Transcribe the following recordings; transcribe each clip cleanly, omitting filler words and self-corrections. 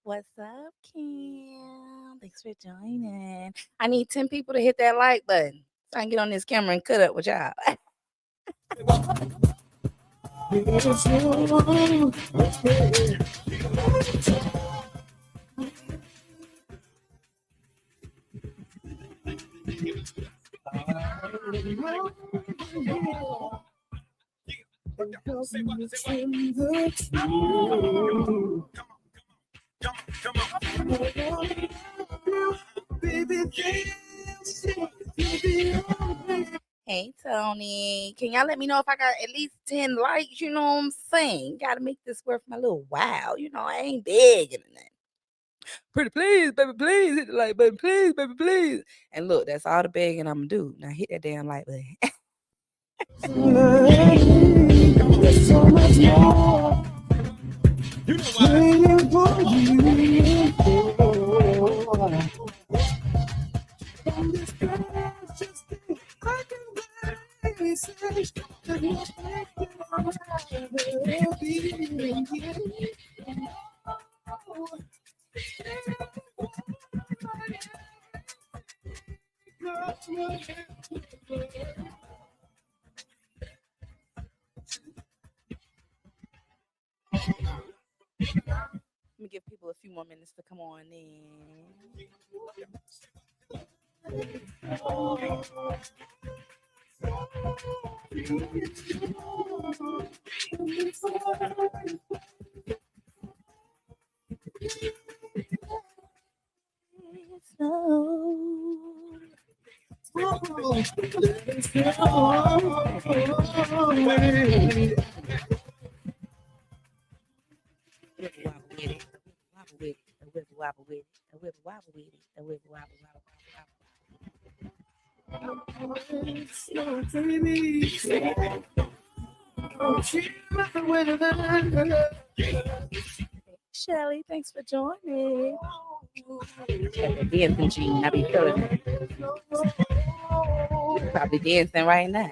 What's up, Kim? Thanks for joining. I need 10 people to hit that like button so I can get on this camera and cut up with y'all. Hey, Tony. Can y'all let me know if I got at least 10 likes? You know what I'm saying? Gotta make this worth my little while. You know, I ain't begging or nothing. Pretty please, baby, please hit the like button, please, baby, please. And look, that's all the begging I'm gonna do. Now hit that damn like button. There's so much more. You know what? From this precious thing, I can barely say that you're Let me give people a few more minutes to come on in. Shelly, thanks for joining. Dancing, Gene. I be feeling it. You're probably dancing right now.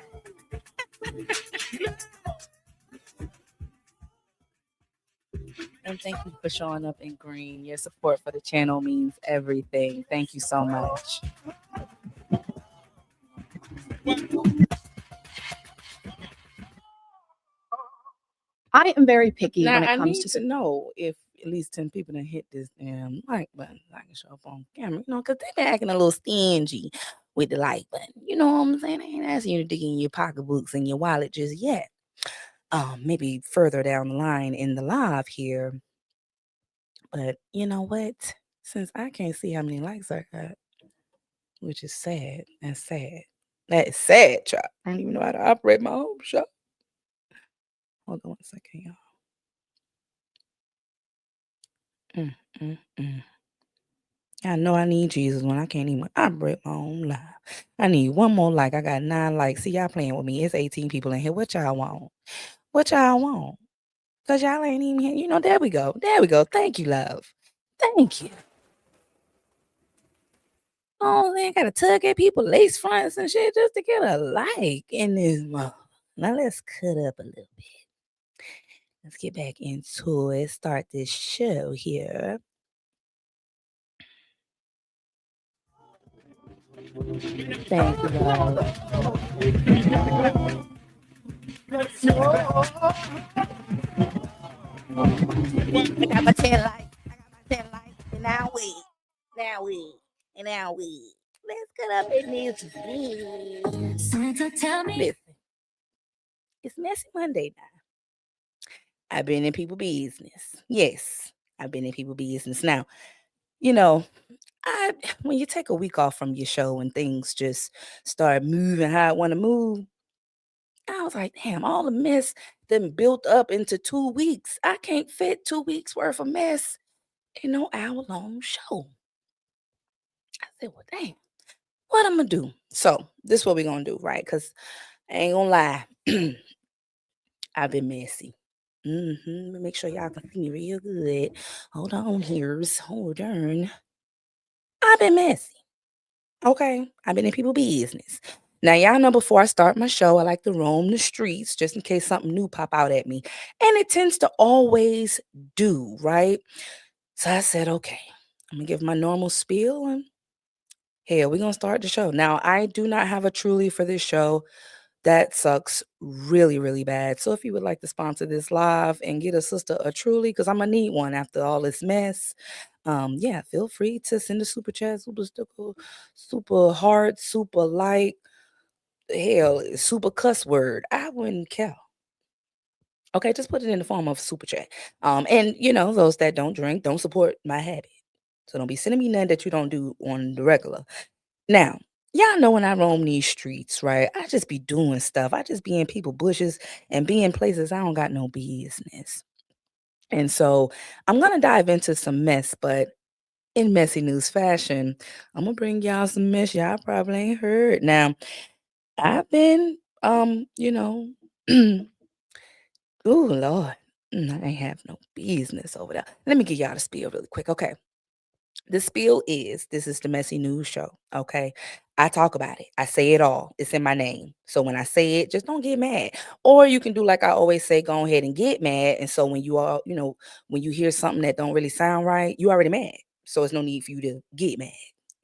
And thank you for showing up in green. Your support for the channel means everything. Thank you so much. I am very picky now, when it I comes need to know if at least 10 people done hit this damn like button so I can show up on camera, you know, because they been acting a little stingy with the like button. You know what I'm saying? I ain't asking you to dig in your pocketbooks and your wallet just yet. maybe further down the line in the live here. But you know what? Since I can't see how many likes I got, which is sad. That's sad. That is sad, child. I don't even know how to operate my own show. Hold on one second, y'all. Mm, mm. I know I need Jesus when I can't even operate my own life. I need one more like. I got 9 likes. See, y'all playing with me. It's 18 people in here. What y'all want? What y'all want? Because y'all ain't even here. You know, there we go. There we go. Thank you, love. Thank you. Oh, they gotta tug at people lace fronts and shit just to get a like in this month. Now let's cut up a little bit. Let's get back into it. Start this show here. Thank you, love. I got my 10 likes. I got my 10 likes. And now we. Now we. And now we. Let's get up in this bitch. Santa, tell me. Listen, it's Messy Monday now. I've been in people business. Yes, I've been in people business. Now, you know, I when you take a week off from your show and things just start moving how I want to move, I was like, damn, all the mess then built up into 2 weeks. I can't fit 2 weeks worth of mess in no hour-long show. I said, well, dang, what I'm gonna do? So this is what we're gonna do, right? Because I ain't gonna lie, I've been messy. Make sure y'all can see me real good. Hold on, hold on. I've been messy. Okay, I've been in people business. Now y'all know before I start my show, I like to roam the streets just in case something new pop out at me, and it tends to always do, right? So I said, okay, I'm gonna give my normal spiel and hell, we're gonna start the show. Now, I do not have a truly for this show. That sucks really, really bad. So if you would like to sponsor this live and get a sister a truly, because I'm gonna need one after all this mess. Yeah, feel free to send a super chat, super sticker, super heart, super like, hell, super cuss word. I wouldn't care. Okay, just put it in the form of super chat. And you know, those that don't drink don't support my habit. So don't be sending me none that you don't do on the regular. Now, y'all know when I roam these streets, right? I just be doing stuff. I just be in people bushes and be in places I don't got no business. And so I'm gonna dive into some mess, but in messy news fashion, I'm gonna bring y'all some mess y'all probably ain't heard. Now, I've been you know, ooh Lord. I ain't have no business over there. Let me give y'all the spiel really quick. Okay. The spiel is this is the Messy News Show. Okay. I talk about it. I say it all. It's in my name. So when I say it, just don't get mad. Or you can do like I always say, go ahead and get mad. And so when you all, when you hear something that don't really sound right, you already mad. So it's no need for you to get mad.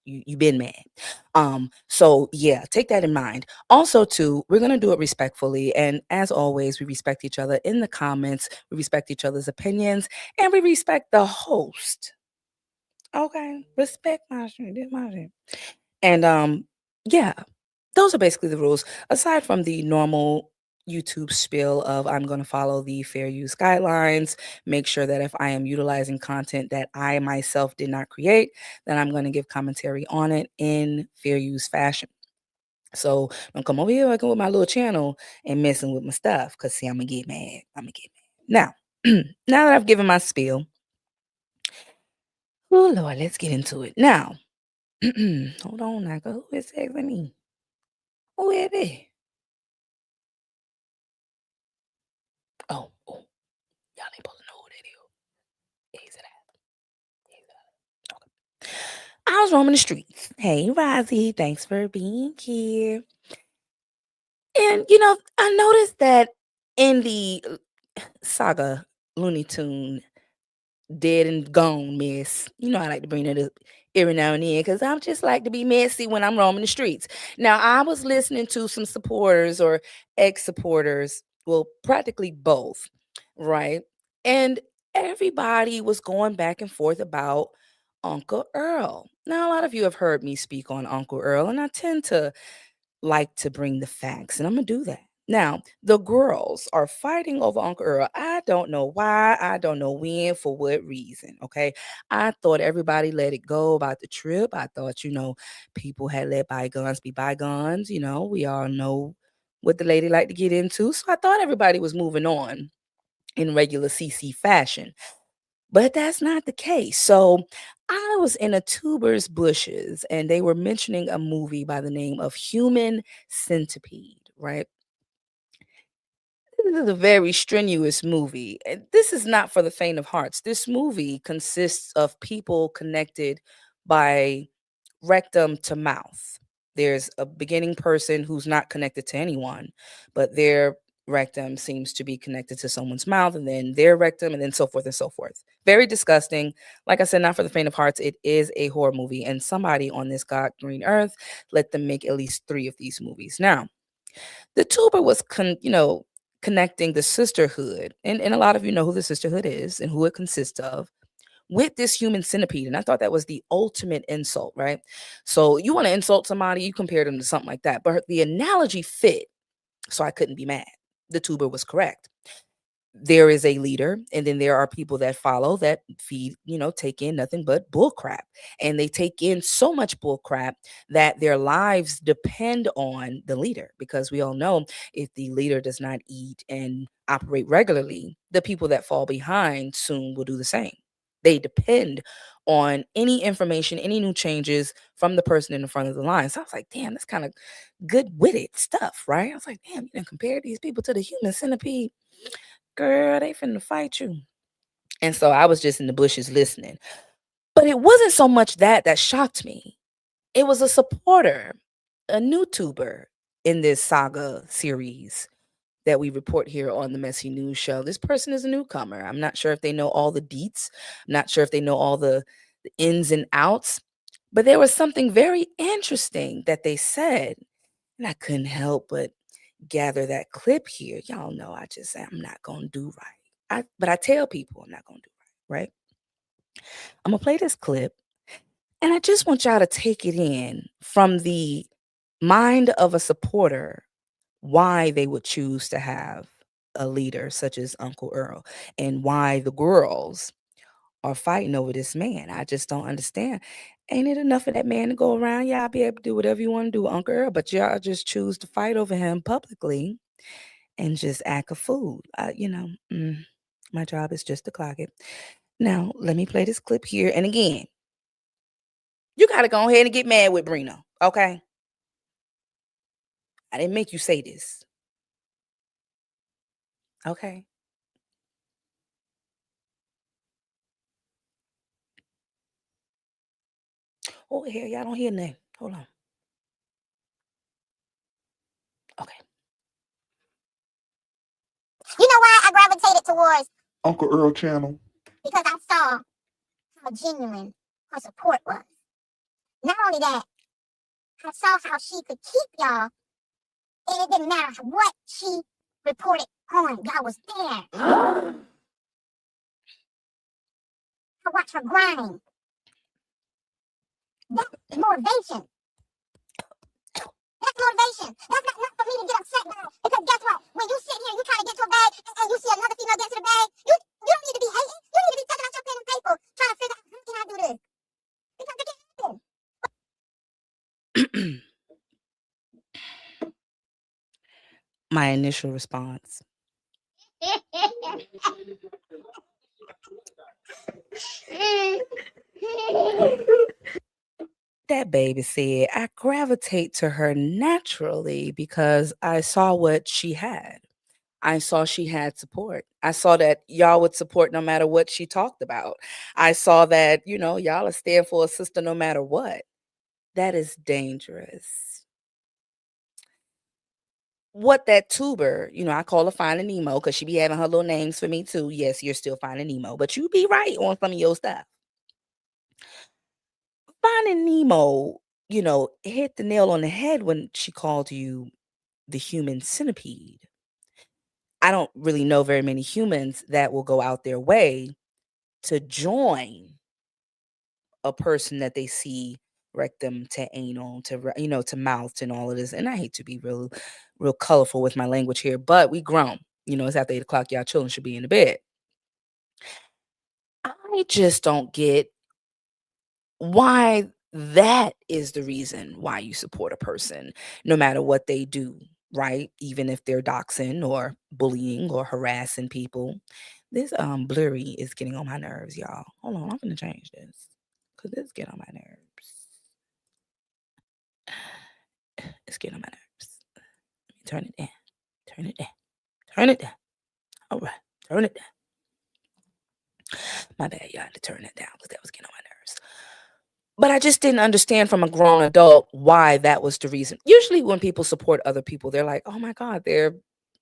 You been mad. So yeah, take that in mind. Also, too, we're gonna do it respectfully. And as always, we respect each other in the comments, we respect each other's opinions, and we respect the host. Okay, respect my shit. This my shit. And yeah, those are basically the rules. Aside from the normal YouTube spiel of I'm going to follow the fair use guidelines, make sure that if I am utilizing content that I myself did not create, then I'm going to give commentary on it in fair use fashion. So don't come over here working with my little channel and messing with my stuff, cause see, I'm gonna get mad. I'm gonna get mad. Now, now that I've given my spiel, oh Lord, let's get into it. Now, hold on, now, who is texting me? Who is it? Oh, y'all ain't supposed to know who that is. Is it that? Is it that? Okay. I was roaming the streets. Hey, Rozzy, thanks for being here. And I noticed that in the saga Looney Tune dead and gone mess. You know I like to bring that up every now and then because I'm just like to be messy when I'm roaming the streets. Now I was listening to some supporters or ex-supporters, well, practically both, right? And everybody was going back and forth about Uncle Earl. Now a lot of you have heard me speak on Uncle Earl, and I tend to like to bring the facts, and I'm gonna do that. Now, the girls are fighting over Uncle Earl. I don't know why. I don't know when, for what reason. Okay. I thought everybody let it go about the trip. I thought, people had let bygones be bygones. We all know what the lady liked to get into. So I thought everybody was moving on in regular CC fashion. But that's not the case. So I was in a tuber's bushes and they were mentioning a movie by the name of Human Centipede, right? This is a very strenuous movie. And this is not for the faint of hearts. This movie consists of people connected by rectum to mouth. There's a beginning person who's not connected to anyone, but their rectum seems to be connected to someone's mouth, and then their rectum, and then so forth and so forth. Very disgusting. Like I said, not for the faint of hearts. It is a horror movie, and somebody on this God green earth let them make at least three of these movies. Now, the tuber was connecting the sisterhood, and a lot of you know who the sisterhood is and who it consists of, with this human centipede. And I thought that was the ultimate insult, right? So you want to insult somebody, you compare them to something like that. But the analogy fit, so I couldn't be mad. The tuber was correct. There is a leader, and then there are people that follow that feed, take in nothing but bull crap. And they take in so much bull crap that their lives depend on the leader, because we all know if the leader does not eat and operate regularly, the people that fall behind soon will do the same. They depend on any information, any new changes from the person in the front of the line. So I was like, damn, that's kind of good witted stuff, right? I was like, damn, you didn't compare these people to the human centipede. Girl, they finna fight you. And so I was just in the bushes listening. But it wasn't so much that shocked me. It was a supporter, a new tuber in this saga series that we report here on the Messy News Show. This person is a newcomer. I'm not sure if they know all the deets. I'm not sure if they know all the ins and outs. But there was something very interesting that they said, and I couldn't help but gather that clip here. Y'all know I just say I'm not gonna do right. But I tell people I'm not gonna do right, right? I'm gonna play this clip, and I just want y'all to take it in from the mind of a supporter, why they would choose to have a leader such as Uncle Earl, and why the girls are fighting over this man. I just don't understand. Ain't it enough of that man to go around? Y'all be able to do whatever you want to do, Uncle Earl, but y'all just choose to fight over him publicly and just act a fool. My job is just to clock it. Now, let me play this clip here. And again, you got to go ahead and get mad with Brino, okay? I didn't make you say this, okay? Oh, here, y'all don't hear nothing. Hold on. Okay. You know why I gravitated towards Uncle Earl channel? Because I saw how genuine her support was. Not only that, I saw how she could keep y'all, and it didn't matter what she reported on. Y'all was there. I watched her grind. That's motivation. That's motivation. That's not for me to get upset about. Because guess what? When you sit here, you try to get to a bag, and you see another female get to the bag, you don't need to be hating. You need to be taking out your pen and paper, trying to figure out how can I do this. Because it can happen. My initial response. That baby said, I gravitate to her naturally because I saw what she had. I saw she had support. I saw that y'all would support no matter what she talked about. I saw that, y'all are stand for a sister no matter what. That is dangerous. What that tuber, I call her Finding Nemo because she be having her little names for me too. Yes, you're still Finding Nemo, but you be right on some of your stuff. Finding Nemo, hit the nail on the head when she called you the human centipede. I don't really know very many humans that will go out their way to join a person that they see rectum to anal to to mouth and all of this. And I hate to be real colorful with my language here, but we grown. It's after 8 o'clock. Y'all children should be in the bed. I just don't get why that is the reason why you support a person, no matter what they do, right? Even if they're doxing or bullying or harassing people. This blurry is getting on my nerves, y'all. Hold on, I'm gonna change this because this get on my nerves. It's getting on my nerves. Let me turn it down. Turn it down. Turn it down. All right, turn it down. My bad, y'all had to turn that down because that was getting on my nerves. But I just didn't understand from a grown adult why that was the reason. Usually when people support other people, they're like, "Oh my God, their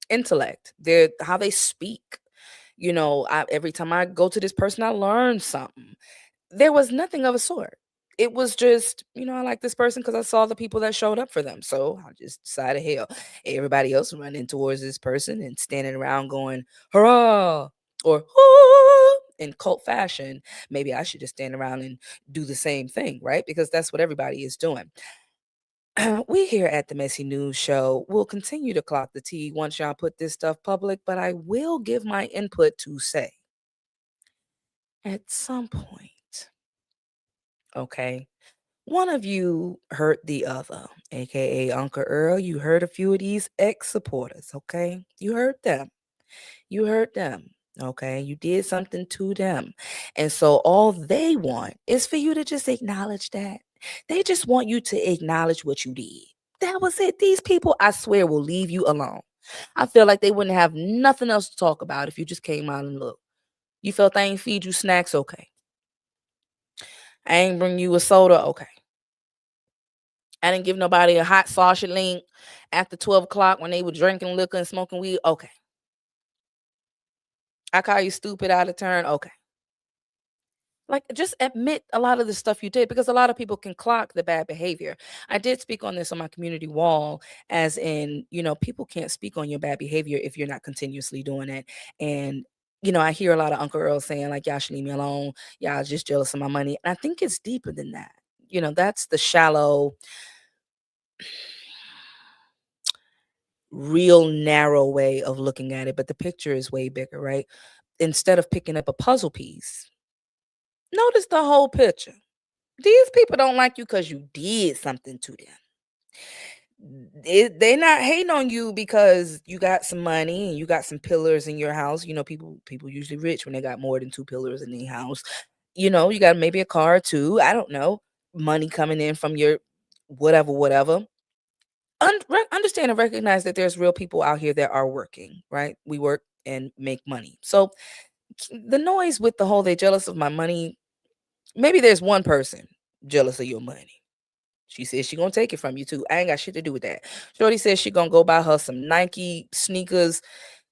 intellect, their how they speak." Every time I go to this person, I learn something. There was nothing of a sort. It was just, I like this person because I saw the people that showed up for them. So I just decided, hell, everybody else running towards this person and standing around going, hurrah, or "Hoo," in cult fashion. Maybe I should just stand around and do the same thing, right? Because that's what everybody is doing. We here at the Messy News Show will continue to clock the tea once y'all put this stuff public, but I will give my input to say at some point, okay, one of you hurt the other, aka Uncle Earl. You hurt a few of these ex supporters, okay? You hurt them. You hurt them. Okay, you did something to them. And so all they want is for you to just acknowledge that. They just want you to acknowledge what you did. That was it. These people, I swear, will leave you alone. I feel like they wouldn't have nothing else to talk about if you just came out and looked. You felt I ain't feed you snacks? Okay. I ain't bring you a soda? Okay. I didn't give nobody a hot sausage link after 12 o'clock when they were drinking liquor and smoking weed? Okay. I call you stupid out of turn? Okay. Like, just admit a lot of the stuff you did because a lot of people can clock the bad behavior. I did speak on this on my community wall, as in, people can't speak on your bad behavior if you're not continuously doing it. And, I hear a lot of Uncle Earl saying, like, y'all should leave me alone. Y'all just jealous of my money. And I think it's deeper than that. That's the shallow, real narrow way of looking at it. But the picture is way bigger, right? Instead of picking up a puzzle piece, notice the whole picture. These people don't like you because you did something to them. They not hating on you because you got some money and you got some pillars in your house. People usually rich when they got more than 2 pillars in their house. You got maybe a car or two. I don't know. Money coming in from your whatever. Understand and recognize that there's real people out here that are working, right? We work and make money. So the noise with the whole they jealous of my money, maybe there's one person jealous of your money. She says she gonna take it from you too. I ain't got shit to do with that. Shorty says she gonna go buy her some Nike sneakers.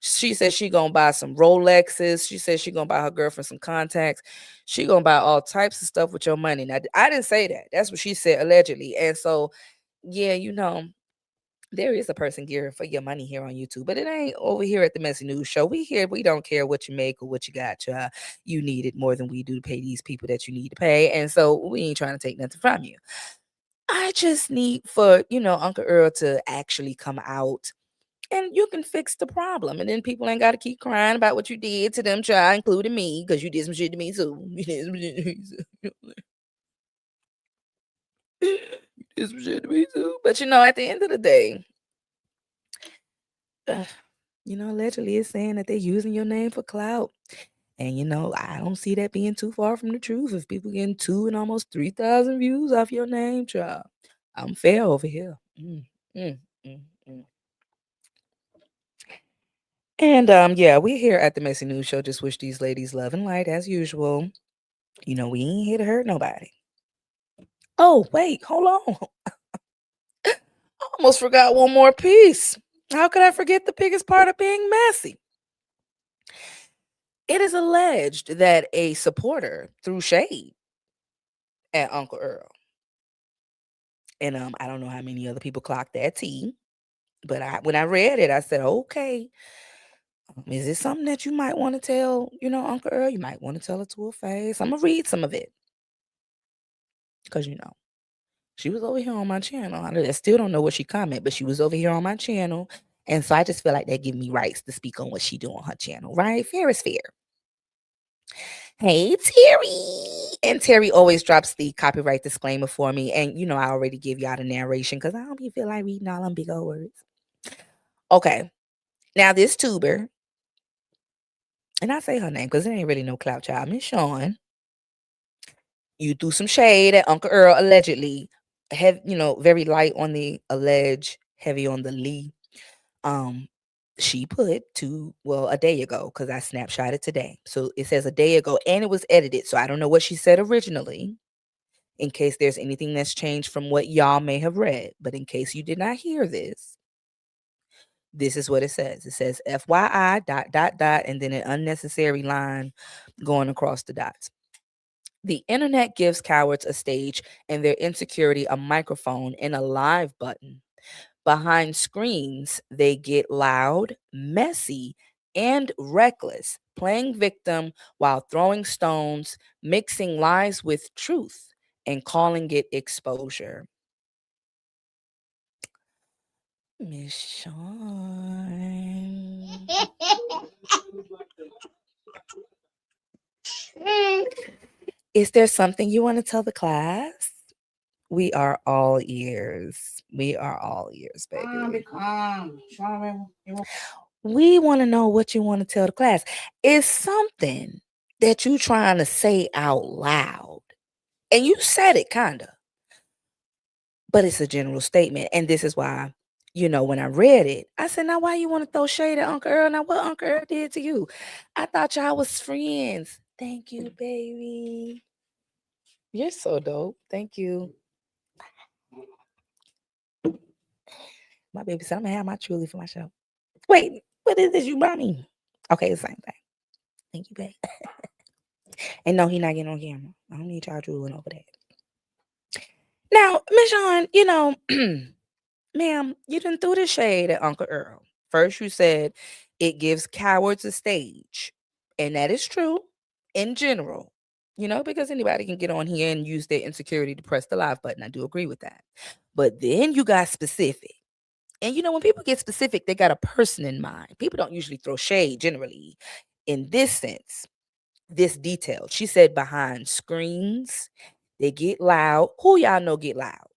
She says she gonna buy some Rolexes. She says she gonna buy her girlfriend some contacts. She gonna buy all types of stuff with your money. Now, I didn't say that. That's what she said allegedly. And so, yeah, there is a person gearing for your money here on YouTube, but it ain't over here at the Messy News Show. We don't care what you make or what you got. You need it more than we do to pay these people that you need to pay. And so we ain't trying to take nothing from you. I just need for, Uncle Earl to actually come out and you can fix the problem. And then people ain't got to keep crying about what you did to them, child, including me, because you did some shit to me too. You did some shit to me too. You did some shit to me too. But, at the end of the day, allegedly it's saying that they're using your name for clout. And, I don't see that being too far from the truth. If people getting 2 and almost 3,000 views off your name, child, I'm fair over here. Mm, mm, mm, mm. And yeah, we're here at the Messy News Show. Just wish these ladies love and light as usual. We ain't here to hurt nobody. Oh, wait, hold on. I almost forgot one more piece. How could I forget the biggest part of being messy? It is alleged that a supporter threw shade at Uncle Earl. And I don't know how many other people clocked that tea. But when I read it, I said, okay, is this something that you might want to tell, Uncle Earl? You might want to tell it to her face. I'm going to read some of it. Because, She was over here on my channel. I still don't know what she comment, but she was over here on my channel. And so I just feel like they give me rights to speak on what she do on her channel, right? Fair is fair. Hey, Terry. And Terry always drops the copyright disclaimer for me. And, I already give y'all the narration because I don't be feel like reading all them big old words. Okay. Now, this tuber, and I say her name because it ain't really no clout child, Miss Sean, you threw some shade at Uncle Earl allegedly. Very light on the allege, heavy on the Lee. She put a day ago, because I snapshotted today. So it says a day ago and it was edited. So I don't know what she said originally, in case there's anything that's changed from what y'all may have read. But in case you did not hear this is what it says. It says FYI dot dot dot and then an unnecessary line going across the dots. The internet gives cowards a stage and their insecurity a microphone and a live button. Behind screens, they get loud, messy, and reckless, playing victim while throwing stones, mixing lies with truth, and calling it exposure. Miss Sean. Is there something you want to tell the class? We are all ears. We are all ears, baby. We want to know what you want to tell the class. It's something that you trying to say out loud. And you said it kind of. But it's a general statement. And this is why, when I read it, I said, now why you want to throw shade at Uncle Earl? Now what Uncle Earl did to you? I thought y'all was friends. Thank you, baby. You're so dope. Thank you. My baby said, I'm going to have my truly for myself. Wait, what is this you brought me? Okay, the same thing. Thank you, babe. And no, he not getting on camera. I don't need y'all drooling over that. Now, Miss Sean, ma'am, you done threw the shade at Uncle Earl. First, you said it gives cowards a stage. And that is true in general, because anybody can get on here and use their insecurity to press the live button. I do agree with that. But then you got specific. And when people get specific, they got a person in mind. People don't usually throw shade generally in this sense, this detail. She said behind screens, they get loud. Who y'all know get loud?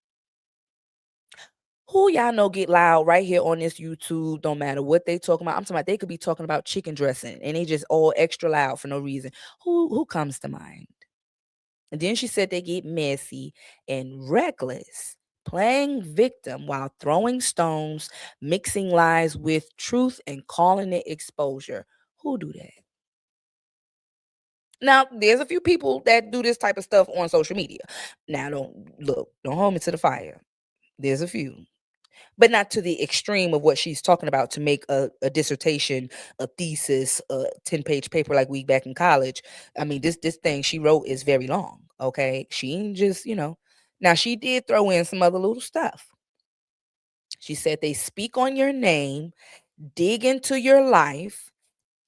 Who y'all know get loud right here on this YouTube? Don't matter what they talking about. I'm talking about they could be talking about chicken dressing and they just all extra loud for no reason. Who comes to mind? And then she said they get messy and reckless, playing victim while throwing stones, mixing lies with truth, and calling it exposure. Who do that? Now, there's a few people that do this type of stuff on social media. Now, don't hold me to the fire. There's a few, but not to the extreme of what she's talking about to make a dissertation, a thesis, a 10-page paper like we back in college. I mean, this thing she wrote is very long, okay? She ain't just, Now, she did throw in some other little stuff. She said they speak on your name, dig into your life,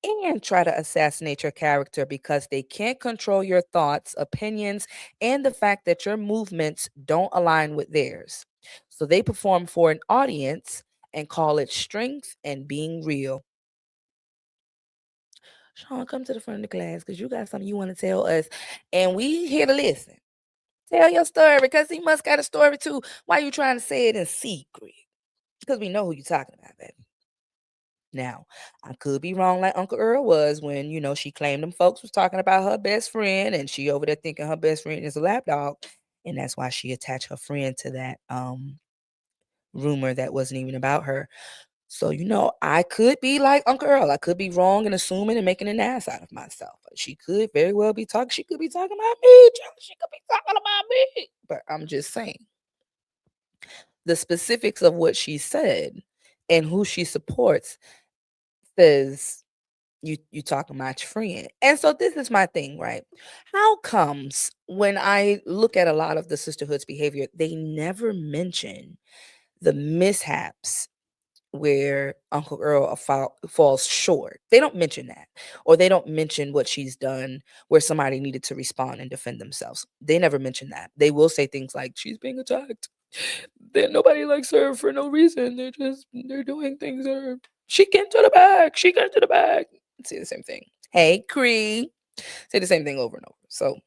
and try to assassinate your character because they can't control your thoughts, opinions, and the fact that your movements don't align with theirs. So they perform for an audience and call it strength and being real. Sean, come to the front of the class because you got something you want to tell us, and we here to listen. Tell your story because he must got a story too. Why you trying to say it in secret? Because we know who you talking about, baby. Now, I could be wrong like Uncle Earl was when, she claimed them folks was talking about her best friend and she over there thinking her best friend is a lapdog. And that's why she attached her friend to that rumor that wasn't even about her. So, I could be like Uncle Earl. I could be wrong and assuming and making an ass out of myself. But she could very well be talking. She could be talking about me. She could be talking about me. But I'm just saying. The specifics of what she said and who she supports says you talking about your friend. And so this is my thing, right? How comes when I look at a lot of the sisterhood's behavior, they never mention the mishaps where Uncle Earl falls short. They don't mention that, or they don't mention what she's done where somebody needed to respond and defend themselves. They never mention that. They will say things like, she's being attacked. Then nobody likes her for no reason. They're doing things that are, she get to the back. She get to the back. Say the same thing. Hey, Cree. Say the same thing over and over. So,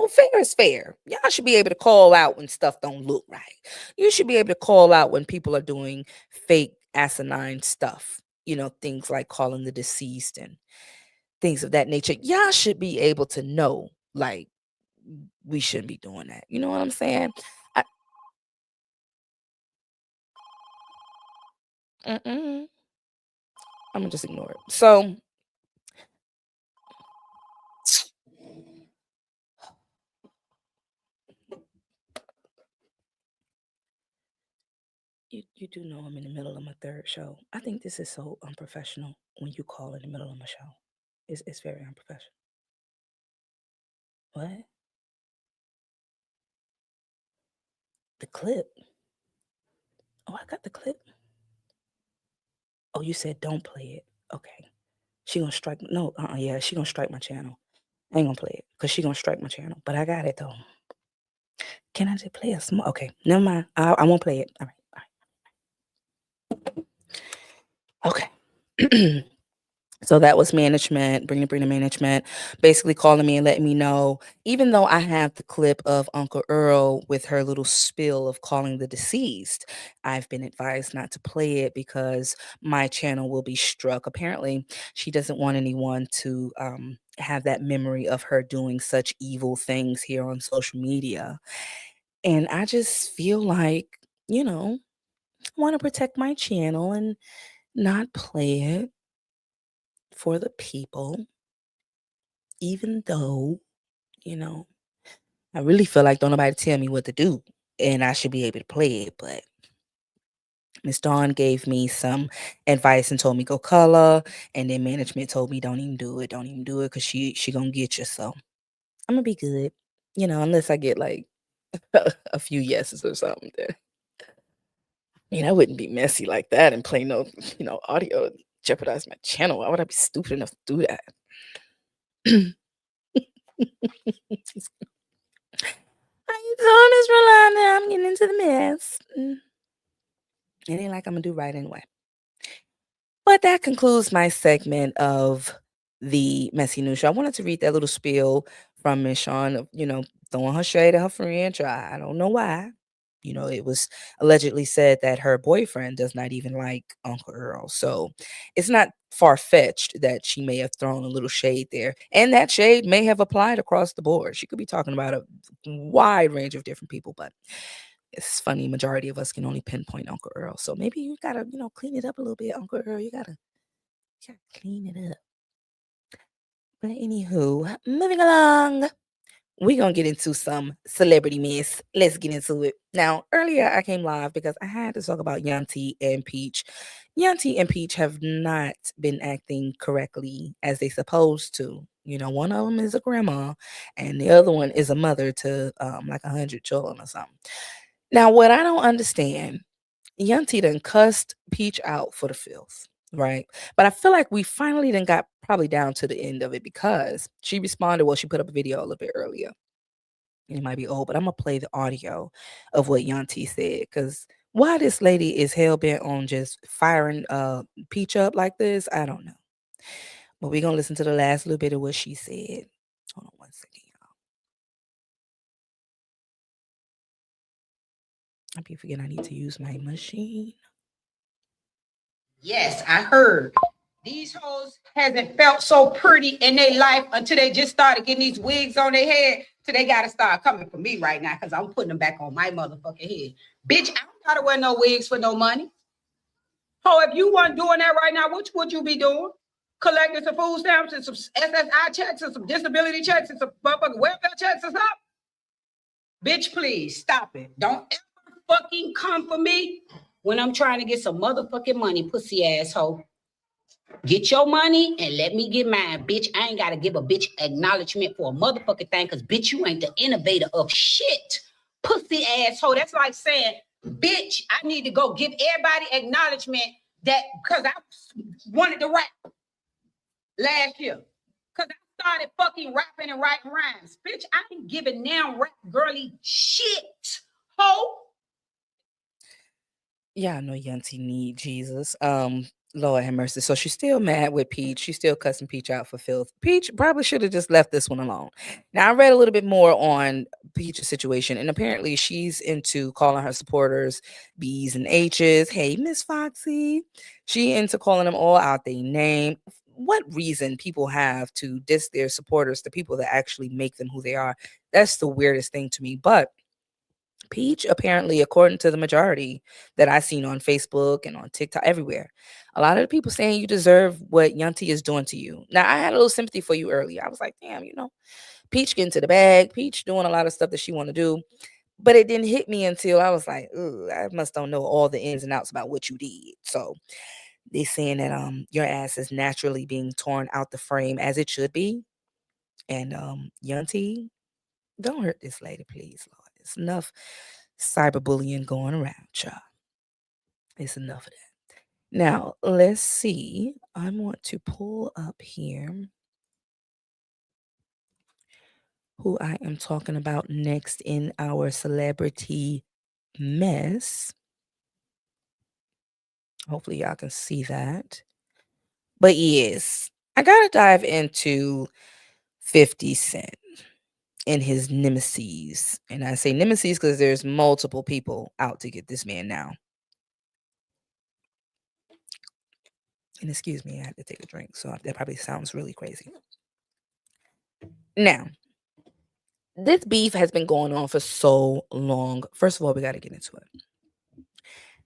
fair is fair. Y'all should be able to call out when stuff don't look right. You should be able to call out when people are doing fake asinine stuff. Things like calling the deceased and things of that nature. Y'all should be able to know, like, we shouldn't be doing that. You know what I'm saying? I'm gonna just ignore it. So you do know I'm in the middle of my third show. I think this is so unprofessional when you call in the middle of my show. It's very unprofessional. What? The clip? Oh, I got the clip. Oh, you said don't play it. Okay. She gonna strike. No, yeah, she gonna strike my channel. I ain't gonna play it because she gonna strike my channel. But I got it though. Can I just play a small? Okay, never mind. I won't play it. All right. Okay. So that was management, bring the management, basically calling me and letting me know, even though I have the clip of Uncle Earl with her little spill of calling the deceased, I've been advised not to play it because my channel will be struck. Apparently, she doesn't want anyone to have that memory of her doing such evil things here on social media. And I just feel like, I want to protect my channel and not play it for the people, even though, I really feel like don't nobody tell me what to do and I should be able to play it. But Miss Dawn gave me some advice and told me go color, and then management told me don't even do it because she gonna get you. So I'm gonna be good, unless I get like a few yeses or something. I wouldn't be messy like that and play no, audio, jeopardize my channel. Why would I be stupid enough to do that? How you doing, Miss Rolanda? I'm getting into the mess. It ain't like I'm gonna do right anyway. But that concludes my segment of the Messy News Show. I wanted to read that little spiel from Miss Shawn, throwing her shade at her friend. I don't know why. It was allegedly said that her boyfriend does not even like Uncle Earl. So it's not far-fetched that she may have thrown a little shade there. And that shade may have applied across the board. She could be talking about a wide range of different people, but it's funny, majority of us can only pinpoint Uncle Earl. So maybe you gotta, clean it up a little bit, Uncle Earl. You gotta clean it up. But anywho, moving along. We're going to get into some celebrity mess. Let's get into it. Now, earlier I came live because I had to talk about Young T and Peach. Young T and Peach have not been acting correctly as they supposed to. One of them is a grandma and the other one is a mother to like 100 children or something. Now, what I don't understand, Young T done cussed Peach out for the filth, right? But I feel like we finally then got probably down to the end of it because she responded. Well, she put up a video a little bit earlier. It might be old, but I'm gonna play the audio of what Young T said because why this lady is hell bent on just firing Peach up like this, I don't know. But we're gonna listen to the last little bit of what she said. Hold on one second, y'all. I be forgetting I need to use my machine. Yes, I heard. These hoes hasn't felt so pretty in their life until they just started getting these wigs on their head. So they gotta start coming for me right now because I'm putting them back on my motherfucking head. Bitch, I don't gotta wear no wigs for no money. Ho, if you weren't doing that right now, what would you be doing? Collecting some food stamps and some SSI checks and some disability checks and some motherfucking welfare checks or something? Bitch, please stop it. Don't ever fucking come for me when I'm trying to get some motherfucking money, pussy asshole. Get your money and let me get mine, bitch. I ain't got to give a bitch acknowledgement for a motherfucking thing because, bitch, you ain't the innovator of shit. Pussy asshole. That's like saying Bitch, I need to go give everybody acknowledgement that because I wanted to rap last year. Because I started fucking rapping and writing rhymes. Bitch, I ain't giving now rap girly shit. Ho. Yeah, I know Yanti need Jesus. Lord have mercy. So she's still mad with Peach. She's still cussing Peach out for filth. Peach probably should have just left this one alone. Now I read a little bit more on Peach's situation, and apparently she's into calling her supporters B's and H's. Hey, Miss Foxy. She into calling them all out their name. What reason people have to diss their supporters, the people that actually make them who they are? That's the weirdest thing to me. But Peach, apparently, according to the majority that I seen on Facebook and on TikTok, everywhere, a lot of the people saying you deserve what Yanti is doing to you. Now, I had a little sympathy for you earlier. I was like, damn, Peach getting to the bag, Peach doing a lot of stuff that she want to do. But it didn't hit me until I was like, ooh, I must don't know all the ins and outs about what you did. So they saying that your ass is naturally being torn out the frame as it should be. And Yanti, don't hurt this lady, please, Lord. It's enough cyberbullying going around, y'all. It's enough of that. Now, let's see. I want to pull up here who I am talking about next in our celebrity mess. Hopefully, y'all can see that. But yes, I got to dive into 50 Cent and his nemesis. And I say nemesis because there's multiple people out to get this man now. And excuse me, I had to take a drink, so that probably sounds really crazy. Now, this beef has been going on for so long. First of all, we got to get into it.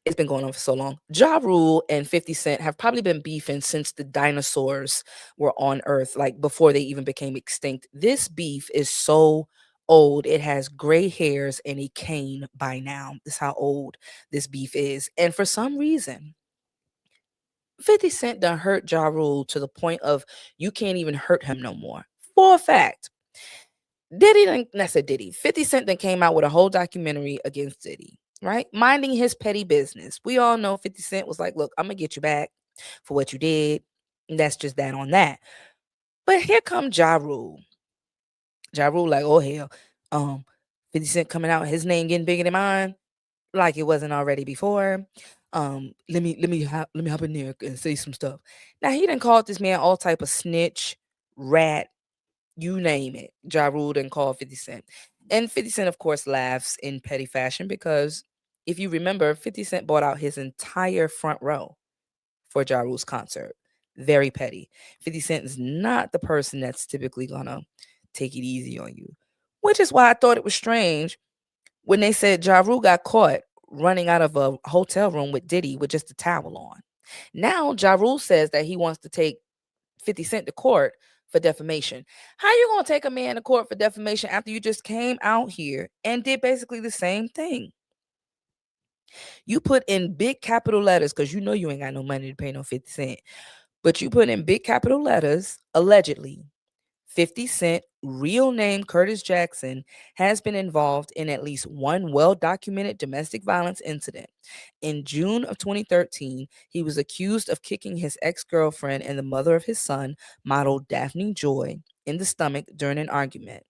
It's been going on for so long. Ja Rule and 50 Cent have probably been beefing since the dinosaurs were on Earth, like before they even became extinct. This beef is so old. It has gray hairs and a cane by now. This is how old this beef is. And for some reason, 50 Cent done hurt Ja Rule to the point of you can't even hurt him no more. For a fact. That's a Diddy. 50 Cent then came out with a whole documentary against Diddy, right? Minding his petty business. We all know 50 Cent was like, look, I'm going to get you back for what you did. And that's just that on that. But here come Ja Rule. Ja Rule like, oh, hell. 50 Cent coming out, his name getting bigger than mine, like it wasn't already before. Let me hop in there and say some stuff. Now, he done called this man all type of snitch, rat, you name it. Ja Rule done called 50 Cent. And 50 Cent, of course, laughs in petty fashion because if you remember, 50 Cent bought out his entire front row for Ja Rule's concert. Very petty. 50 Cent is not the person that's typically gonna take it easy on you. Which is why I thought it was strange when they said Ja Rule got caught running out of a hotel room with Diddy with just a towel on. Now Ja Rule says that he wants to take 50 Cent to court for defamation. How you gonna take a man to court for defamation after you just came out here and did basically the same thing? You put in big capital letters because you know you ain't got no money to pay no 50 Cent. But you put in big capital letters, allegedly, 50 Cent, real name Curtis Jackson, has been involved in at least one well-documented domestic violence incident. In June of 2013, he was accused of kicking his ex-girlfriend and the mother of his son, model Daphne Joy, in the stomach during an argument.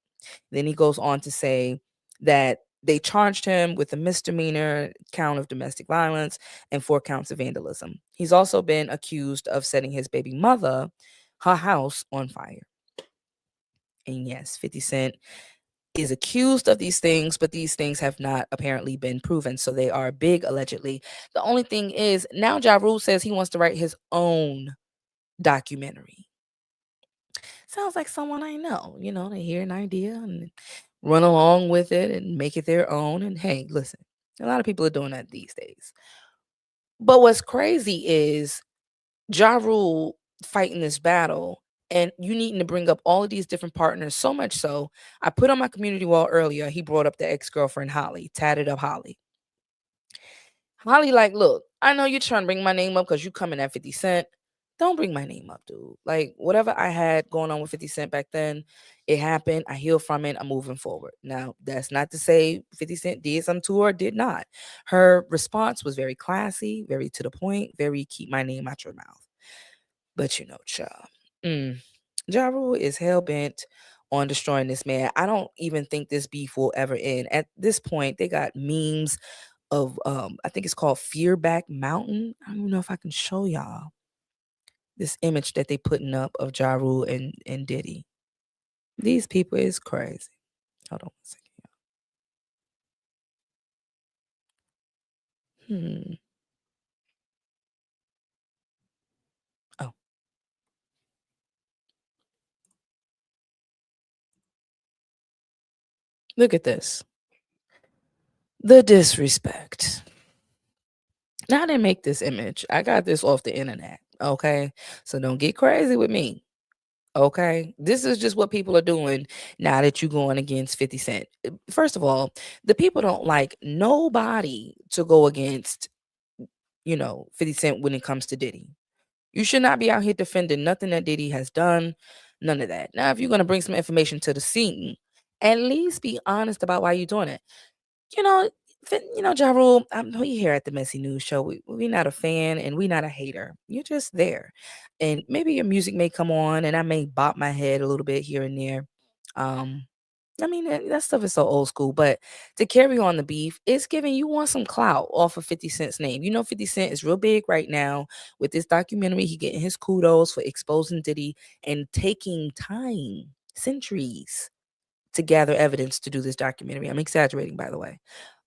Then he goes on to say that they charged him with a misdemeanor count of domestic violence and 4 counts of vandalism. He's also been accused of setting his baby mother, her house, on fire. And yes, 50 Cent is accused of these things, but these things have not apparently been proven. So they are big, allegedly. The only thing is, now Ja Rule says he wants to write his own documentary. Sounds like someone I know. They hear an idea and run along with it and make it their own. And hey, listen, a lot of people are doing that these days. But what's crazy is Ja Rule fighting this battle and you needing to bring up all of these different partners. So much so, I put on my community wall earlier, he brought up the ex-girlfriend Holly, tatted up Holly. Holly like, look, I know you're trying to bring my name up because you coming at 50 Cent. don't bring my name up, dude. Like, whatever I had going on with 50 Cent back then, it happened. I healed from it. I'm moving forward. Now, that's not to say 50 Cent did something to her or did not. Her response was very classy, very to the point, very keep my name out your mouth. But child, mm, Ja Rule is hell bent on destroying this man. I don't even think this beef will ever end. At this point, they got memes of I think it's called Fearback Mountain. I don't even know if I can show y'all this image that they putting up of Ja Rule and Diddy. These people is crazy. Hold on one second. Hmm. Oh, look at this. The disrespect. Now I didn't make this image. I got this off the internet. Okay. So don't get crazy with me. Okay. This is just what people are doing now that you're going against 50 Cent. First of all, the people don't like nobody to go against, 50 Cent when it comes to Diddy. You should not be out here defending nothing that Diddy has done. None of that. Now, if you're going to bring some information to the scene, at least be honest about why you're doing it. You know, Ja Rule, we here at the Messy News Show. We not a fan and we not a hater. You're just there. And maybe your music may come on and I may bop my head a little bit here and there. Um, I mean, that stuff is so old school, but to carry on the beef, it's giving you want some clout off of 50 Cent's name. 50 Cent is real big right now with this documentary. He getting his kudos for exposing Diddy and taking time, centuries, to gather evidence to do this documentary. I'm exaggerating, by the way.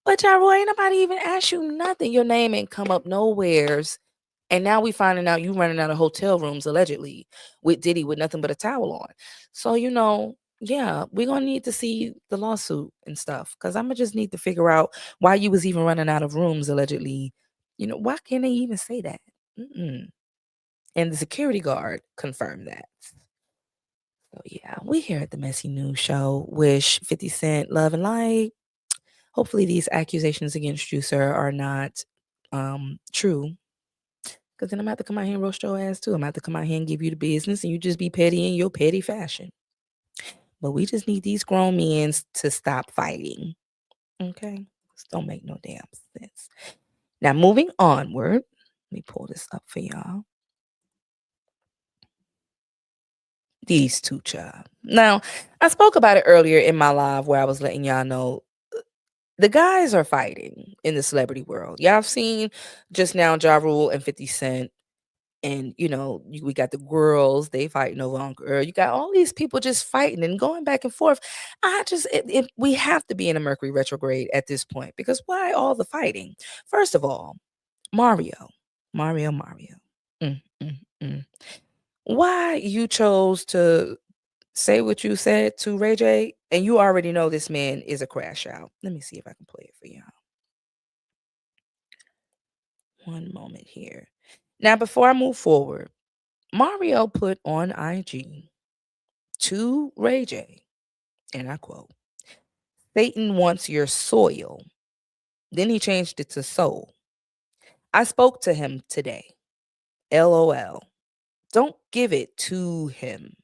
But Ja Rule, ain't nobody even asked you nothing. Your name ain't come up nowheres. And now we finding out you running out of hotel rooms allegedly with Diddy with nothing but a towel on. So, yeah, we're gonna need to see the lawsuit and stuff. Cause I'ma just need to figure out why you was even running out of rooms allegedly. Why can't they even say that? Mm-mm. And the security guard confirmed that. So yeah, we here at the Messy News Show wish 50 Cent love and light. Hopefully these accusations against you, sir, are not true. Because then I'm about to come out here and roast your ass too. I'm about to come out here and give you the business and you just be petty in your petty fashion. But we just need these grown men to stop fighting. Okay? This don't make no damn sense. Now, moving onward, let me pull this up for y'all. These two, child. Now, I spoke about it earlier in my live where I was letting y'all know the guys are fighting in the celebrity world. Y'all have seen just now Ja Rule and 50 Cent. And, we got the girls, they fighting over Uncle Earl. You got all these people just fighting and going back and forth. We have to be in a Mercury retrograde at this point because why all the fighting? First of all, Mario. Mm, mm, mm. Why you chose to say what you said to Ray J and you already know this man is a crash out. Let me see if I can play it for y'all. One moment here. Now, before I move forward, Mario put on IG to Ray J, and I quote, Satan wants your soil. Then he changed it to soul. I spoke to him today. LOL. Don't give it to him.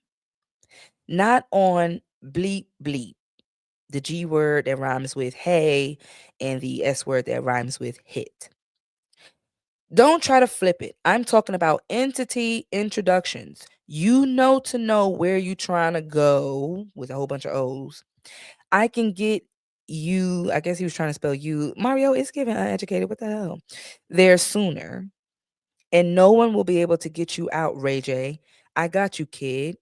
Not on bleep bleep, the G word that rhymes with hey and the S word that rhymes with hit. Don't try to flip it. I'm talking about entity introductions. You know to know where you trying to go with a whole bunch of O's. I can get you, I guess he was trying to spell you. Mario is giving uneducated. What the hell? There sooner. And no one will be able to get you out, Ray J. I got you, kid.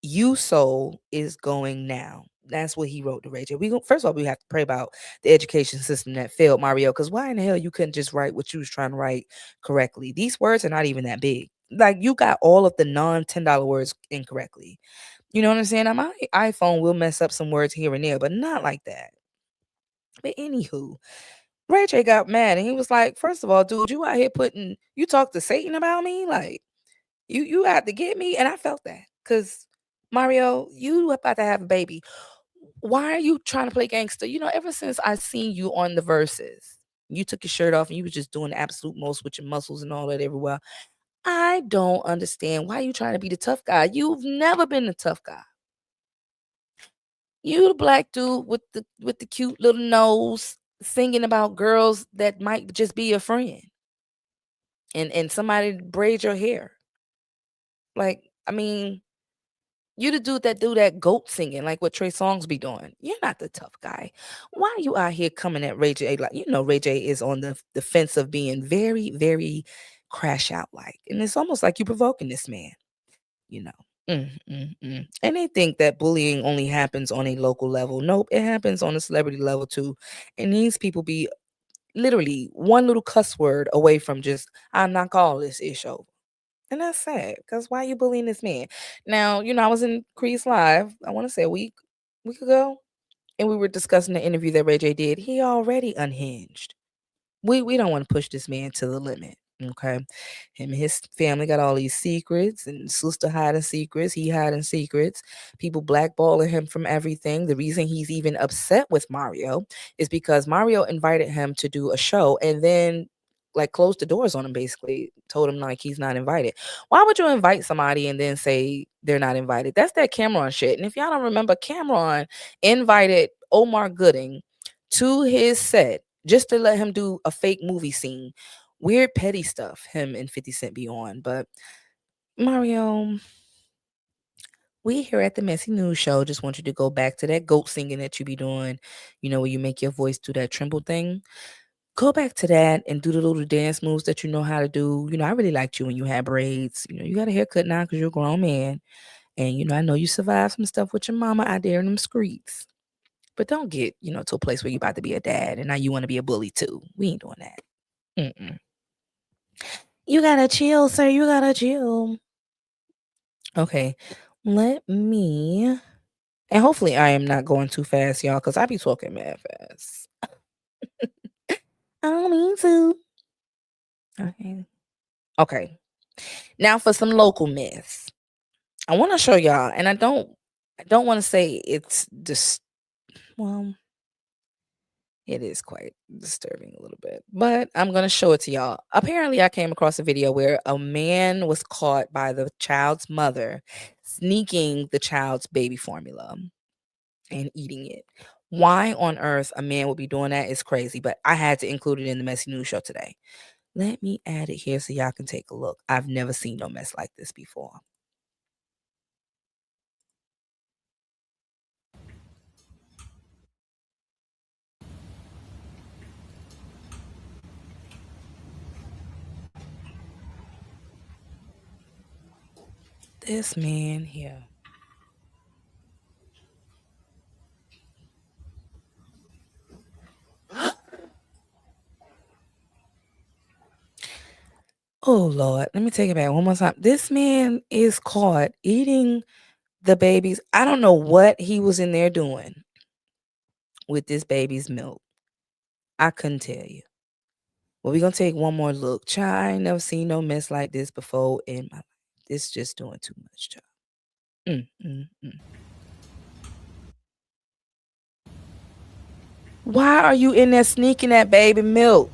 You soul is going now. That's what he wrote to Ray J. First of all, we have to pray about the education system that failed Mario. Because why in the hell you couldn't just write what you was trying to write correctly? These words are not even that big. Like you got all of the non $10 words incorrectly. You know what I'm saying? Now, my iPhone will mess up some words here and there, but not like that. But anywho, Ray J got mad and he was like, first of all, dude, you out here you talk to Satan about me? Like, you have to get me. And I felt that because Mario, you about to have a baby. Why are you trying to play gangster? Ever since I seen you on the verses, you took your shirt off and you was just doing the absolute most with your muscles and all that everywhere. I don't understand why you trying to be the tough guy. You've never been the tough guy. You the black dude with the cute little nose singing about girls that might just be your friend and somebody to braid your hair. Like, I mean, you the dude that do that goat singing, like what Trey Songz be doing. You're not the tough guy. Why are you out here coming at Ray J? Like, Ray J is on the fence of being very, very crash out like. And it's almost like you provoking this man, you know. And they think that bullying only happens on a local level. Nope, it happens on a celebrity level too. And these people be literally one little cuss word away from just, I'm not call this issue. And that's sad because why are you bullying this man? Now, I was in Crease Live, I want to say a week ago, and we were discussing the interview that Ray J did. He already unhinged. We don't want to push this man to the limit. Okay. Him and his family got all these secrets, and sister hiding secrets, he hiding secrets. People blackballing him from everything. The reason he's even upset with Mario is because Mario invited him to do a show and then like closed the doors on him, basically told him like he's not invited. Why would you invite somebody and then say they're not invited? That's that Cameron shit. And if y'all don't remember, Cameron invited Omar Gooding to his set just to let him do a fake movie scene. Weird petty stuff him and 50 Cent be on. But Mario, we here at the Messy News Show just want you to go back to that goat singing that you be doing, where you make your voice do that tremble thing. Go back to that and do the little dance moves that you know how to do. I really liked you when you had braids. You got a haircut now because you're a grown man. And, I know you survived some stuff with your mama out there in them streets. But don't get, to a place where you about to be a dad and now you want to be a bully too. We ain't doing that. Mm-mm. You gotta chill, sir. You gotta chill. Okay. Let me. And hopefully I am not going too fast, y'all, because I be talking mad fast. I don't mean to. Okay. Okay. Now for some local myths. I want to show y'all, and I don't want to say it's just well, it is quite disturbing a little bit, but I'm going to show it to y'all. Apparently, I came across a video where a man was caught by the child's mother sneaking the child's baby formula and eating it. Why on earth a man would be doing that is crazy, but I had to include it in the Messy News Show today. Let me add it here so y'all can take a look. I've never seen no mess like this before. This man here. Oh Lord, let me take it back one more time. This man is caught eating the babies. I don't know what he was in there doing with this baby's milk. I couldn't tell you. Well, we're gonna take one more look. Child, I ain't never seen no mess like this before in my life. This just doing too much, child. Why are you in there sneaking that baby milk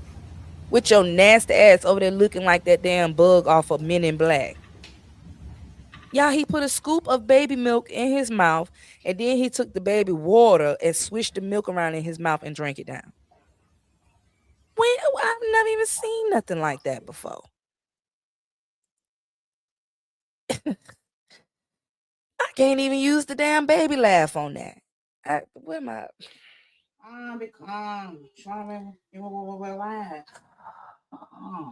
with your nasty ass over there looking like that damn bug off of Men in Black? Y'all, he put a scoop of baby milk in his mouth, and then he took the baby water and swished the milk around in his mouth and drank it down. I've never even seen nothing like that before. I can't even use the damn baby laugh on that. Where am I? Be calm. Relax.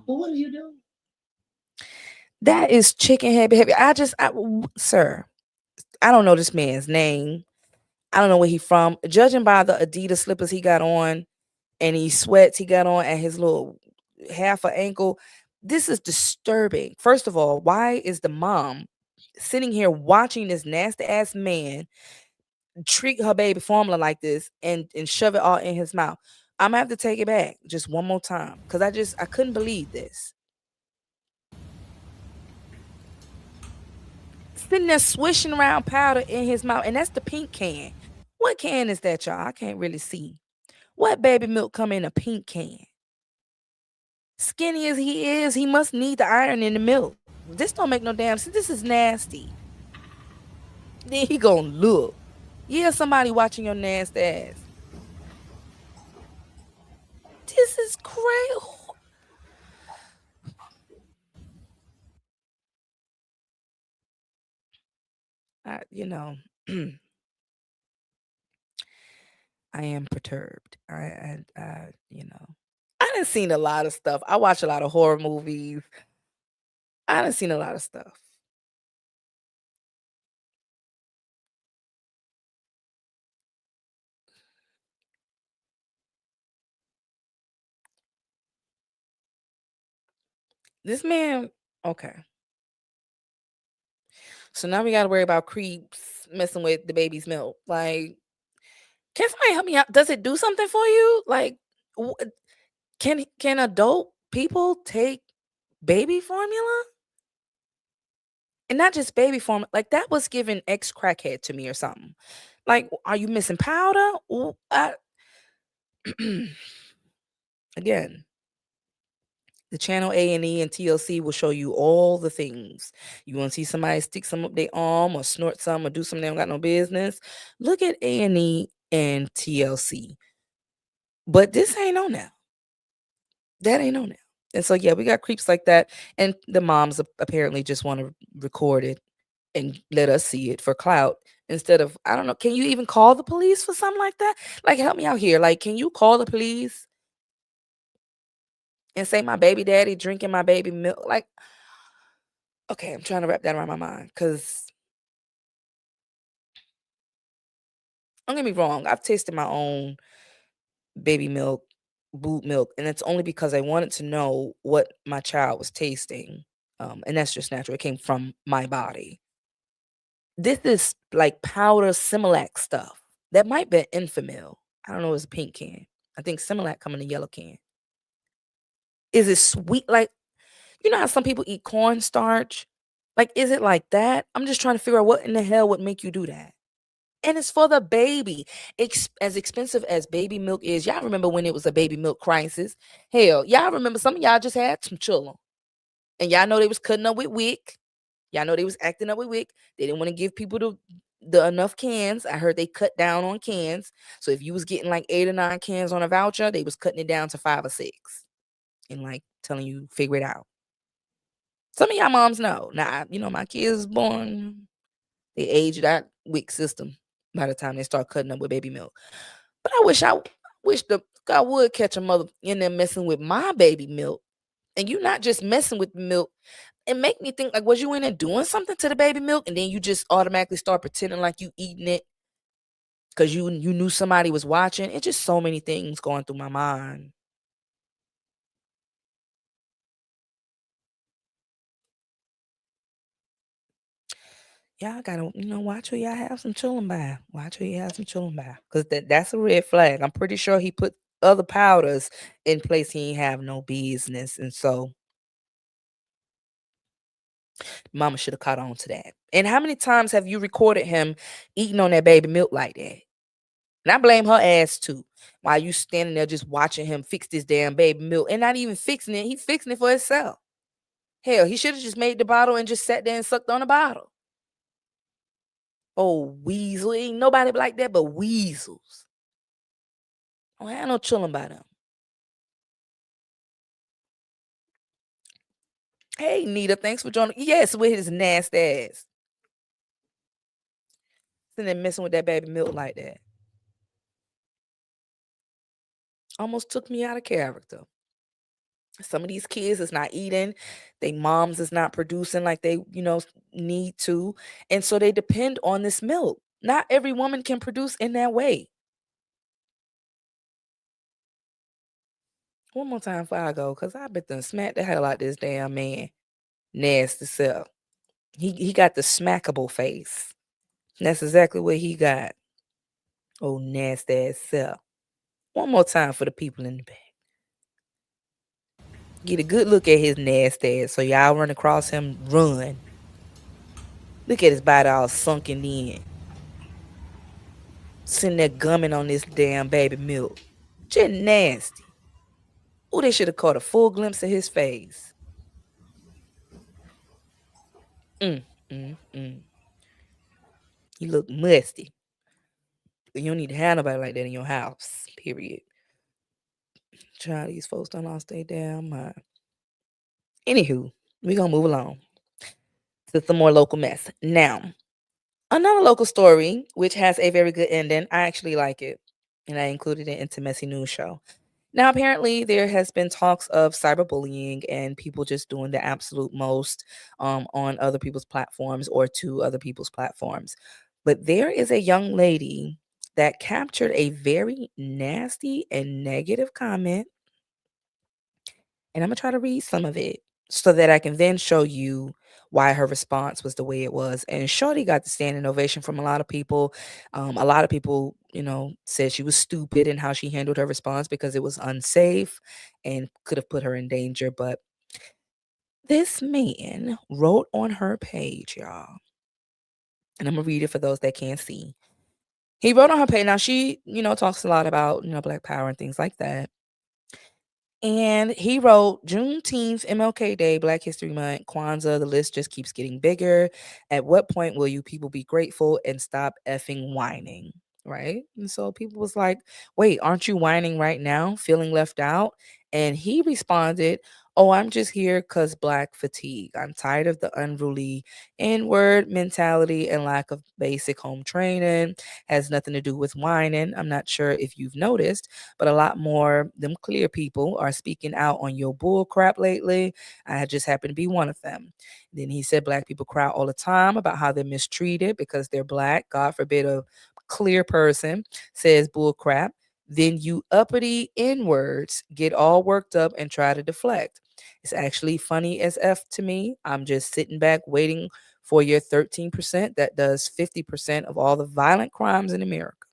What are you doing? That is chicken head behavior. Sir, I don't know this man's name. I don't know where he's from. Judging by the Adidas slippers he got on and he sweats he got on at his little half an ankle, this is disturbing. First of all, why is the mom sitting here watching this nasty ass man treat her baby formula like this and shove it all in his mouth? I'm gonna have to take it back just one more time because I couldn't believe this. Sitting there swishing around powder in his mouth, and that's the pink can. What can is that, y'all? I can't really see. What baby milk come in a pink can? Skinny as he is, he must need the iron in the milk. This don't make no damn sense. This is nasty. Then he gonna look. Yeah, somebody watching your nasty ass. This is crazy. I, you know, I am perturbed. I done seen a lot of stuff. I watch a lot of horror movies. I done seen a lot of stuff. This man, okay. So now we got to worry about creeps messing with the baby's milk. Like, can somebody help me out? Does it do something for you? Like, wh- can adult people take baby formula? And not just baby formula. Like that was given ex crackhead to me or something. Like, are you missing powder? Again, the channel A&E and TLC will show you all the things. You want to see somebody stick some up their arm or snort some or do something they don't got no business? Look at A&E and TLC. But this ain't on now. That ain't on now. And so yeah, we got creeps like that. And the moms apparently just want to record it and let us see it for clout instead of, I don't know, can you even call the police for something like that? Like, help me out here. Like, can you call the police and say my baby daddy drinking my baby milk? Like, okay, I'm trying to wrap that around my mind because don't get me wrong, I've tasted my own baby milk, boot milk, and it's only because I wanted to know what my child was tasting. And that's just natural. It came from my body. This is like powder Similac stuff. That might be Infamil. I don't know. It's a pink can. I think Similac come in a yellow can. Is it sweet? Like, you know how some people eat cornstarch? Like, is it like that? I'm just trying to figure out what in the hell would make you do that. And it's for the baby. As expensive as baby milk is, y'all remember when it was a baby milk crisis? Hell, y'all remember some of y'all just had some children. And y'all know they was cutting up with WIC. Y'all know they was acting up with WIC. They didn't want to give people the enough cans. I heard they cut down on cans. So if you was getting like 8 or 9 cans on a voucher, they was cutting it down to 5 or 6 and like telling you figure it out. Some of y'all moms know. Now, my kids born, they aged that WIC system by the time they start cutting up with baby milk. But I wish the God would catch a mother in there messing with my baby milk. And you not just messing with the milk. It make me think like, was you in there doing something to the baby milk, and then you just automatically start pretending like you eating it because you knew somebody was watching? It's just so many things going through my mind. Y'all gotta, watch who y'all have some children by. Watch who you have some children by, because that's a red flag. I'm pretty sure he put other powders in place he ain't have no business, and so mama should have caught on to that. And how many times have you recorded him eating on that baby milk like that? And I blame her ass too. While you standing there just watching him fix this damn baby milk and not even fixing it, he's fixing it for himself. Hell, he should have just made the bottle and just sat there and sucked on the bottle. Oh, weasel. Ain't nobody like that but weasels. I don't have no chilling by them. Hey, Nita, thanks for joining. Yes, with his nasty ass. Sitting there messing with that baby milk like that. Almost took me out of character. Some of these kids is not eating. They moms is not producing like they, need to. And so they depend on this milk. Not every woman can produce in that way. One more time before I go, because I bet them smack the hell out this damn man. Nasty self. He got the smackable face. That's exactly what he got. Oh, nasty ass self. One more time for the people in the back. Get a good look at his nasty ass. So y'all run across him, run. Look at his body all sunken in. Sitting there gumming on this damn baby milk. Just nasty. Oh, they should have caught a full glimpse of his face. Mm, mm, mm. You look musty. You don't need to have nobody like that in your house. Period. Child, these folks don't all stay damn mind. Anywho, we gonna move along to some more local mess. Now, another local story, which has a very good ending. I actually like it, and I included it into Messy News Show. Now, apparently, there has been talks of cyberbullying and people just doing the absolute most on other people's platforms or to other people's platforms. But there is a young lady that captured a very nasty and negative comment, and I'm gonna try to read some of it so that I can then show you why her response was the way it was. And Shorty got the standing ovation from a lot of people. A lot of people, said she was stupid in how she handled her response because it was unsafe and could have put her in danger. But this man wrote on her page, y'all, and I'm gonna read it for those that can't see. He wrote on her page. Now she, talks a lot about, Black Power and things like that. And he wrote Juneteenth, MLK Day, Black History Month, Kwanzaa, the list just keeps getting bigger. At what point will you people be grateful and stop effing whining? Right. And so people was like, wait, aren't you whining right now, feeling left out? And he responded, oh, I'm just here because Black fatigue. I'm tired of the unruly N-word mentality and lack of basic home training. Has nothing to do with whining. I'm not sure if you've noticed, but a lot more them clear people are speaking out on your bull crap lately. I just happen to be one of them. Then he said Black people cry all the time about how they're mistreated because they're Black. God forbid a clear person says bull crap. Then you uppity N words get all worked up and try to deflect. It's actually funny as F to me. I'm just sitting back waiting for your 13% that does 50% of all the violent crimes in America.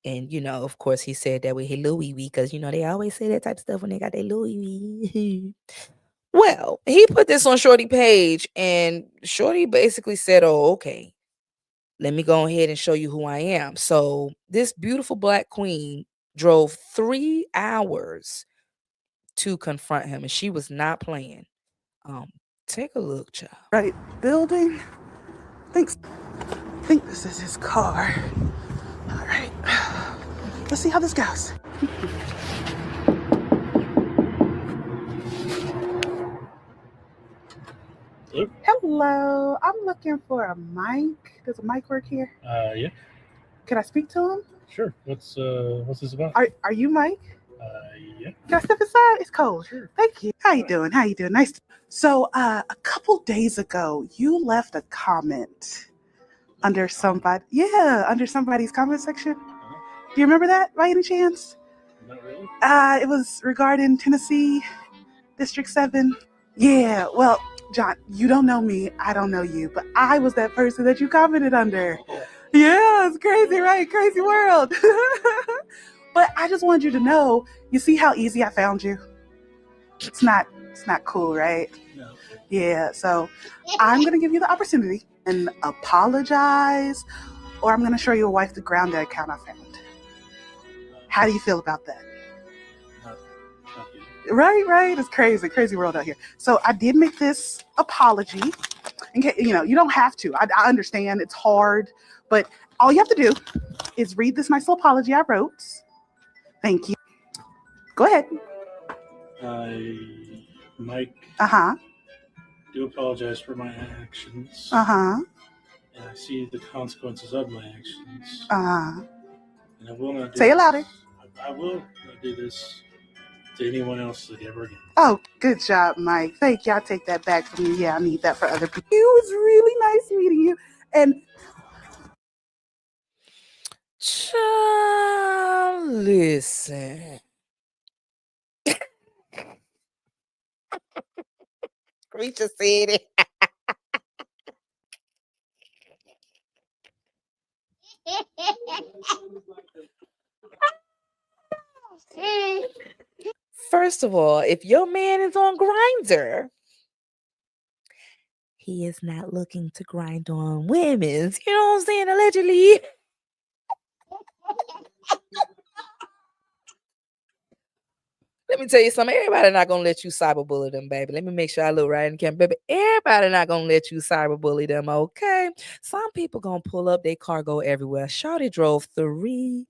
And, of course, he said that with his little wee wee because, they always say that type of stuff when they got their little wee wee. Well, he put this on Shorty page, and Shorty basically said, oh, okay, let me go ahead and show you who I am. So this beautiful Black queen drove 3 hours to confront him, and she was not playing. Take a look, child. Right building. Think this is his car. All right. Let's see how this goes. Hello? Hello. I'm looking for a mic. Does a mic work here? Yeah, Can I speak to him? sure. What's this about? Are you Mike? Yeah, Can I step inside? It's cold. sure. Thank you. How you doing? How you doing? Nice. So, a couple days ago, you left a comment under somebody's comment section. Do you remember that by any chance? Not really. It was regarding Tennessee District 7. Yeah, well, John, you don't know me, I don't know you, but I was that person that you commented under. Yeah, it's crazy, right? Crazy world. But I just wanted you to know, you see how easy I found you? It's not cool, right? No. Yeah, so I'm going to give you the opportunity and apologize, or I'm going to show your wife the Grounded account I found. How do you feel about that? Not Right. It's crazy world out here. So I did make this apology. In case, you don't have to. I understand it's hard, but all you have to do is read this nice little apology I wrote. Thank you. Go ahead. Mike, Uh-huh. do apologize for my actions. Uh-huh. And I see the consequences of my actions. Uh-huh. And I will not do Say it this. louder. I will not do this to anyone else ever again. Oh, good job, Mike. Thank you. I'll take that back from you. Yeah, I need that for other people. It was really nice meeting you. And Child, listen. We just said it. First of all, if your man is on Grinder, he is not looking to grind on women's. You know what I'm saying? Allegedly. Let me tell you something. Everybody not gonna let you cyberbully them, baby. Let me make sure I look right in the camera, baby. Everybody not gonna let you cyberbully them, okay? Some people gonna pull up their cargo everywhere. Shawty drove 3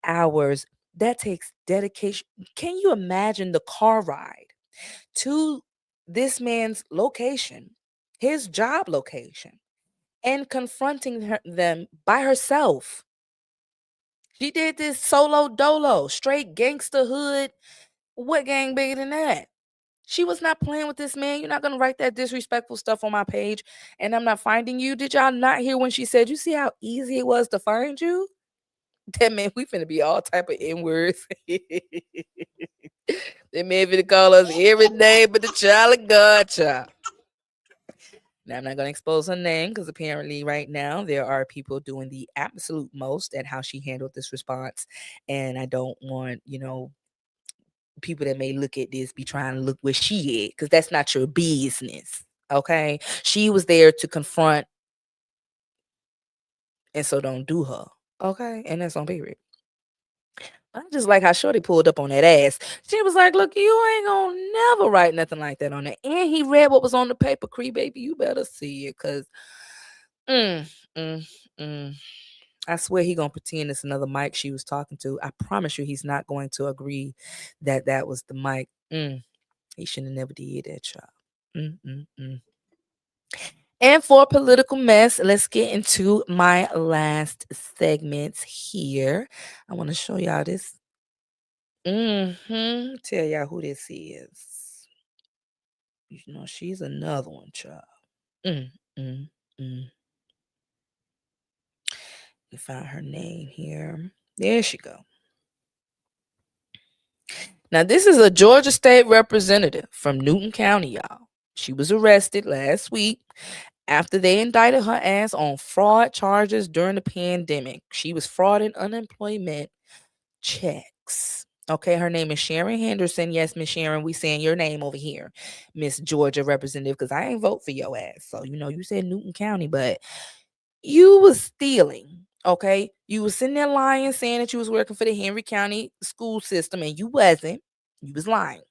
hours. That takes dedication. Can you imagine the car ride to this man's location, his job location, and confronting them by herself? She did this solo dolo, straight gangster hood. What gang bigger than that? She was not playing with this man. You're not gonna write that disrespectful stuff on my page, and I'm not finding you. Did y'all not hear when she said, "You see how easy it was to find you"? That man, we finna be all type of N words. That man finna call us every name but the child of God, child. Now, I'm not going to expose her name because apparently, right now, there are people doing the absolute most at how she handled this response. And I don't want, people that may look at this be trying to look where she at because that's not your business. Okay. She was there to confront, and so don't do her. Okay. And that's on period. I just like how Shorty pulled up on that ass. She was like, "Look, you ain't gonna never write nothing like that on there." And he read what was on the paper. Cree, baby, you better see it, cause mm, mm, mm. I swear he gonna pretend it's another mic she was talking to. I promise you, he's not going to agree that that was the mic. He shouldn't have never did that, child. And for political mess, let's get into my last segments here. I want to show y'all this. Tell y'all who this is. She's another one, child. Mm, mm, mm. We found her name here. There she go. Now, this is a Georgia state representative from Newton County, y'all. She was arrested last week after they indicted her ass on fraud charges during the pandemic. She was frauding unemployment checks. Okay, her name is Sharon Henderson. Yes, Miss Sharon, we saying your name over here, Miss Georgia representative, because I ain't vote for your ass. So, you said Newton County, but you was stealing. Okay, you was sitting there lying, saying that you was working for the Henry County school system, and you wasn't. You was lying,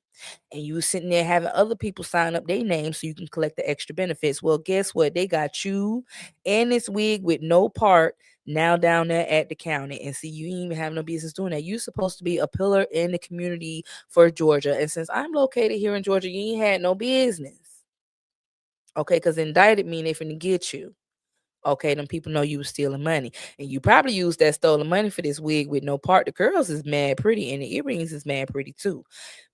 and you was sitting there having other people sign up their names so you can collect the extra benefits. Well, guess what? They got you and this wig with no part now down there at the county. And see, you ain't even have no business doing that. You're supposed to be a pillar in the community for Georgia. And since I'm located here in Georgia, you ain't had no business. Okay, because indicted mean they finna get you. Okay, them people know you was stealing money. And you probably used that stolen money for this wig with no part. The curls is mad pretty and the earrings is mad pretty too.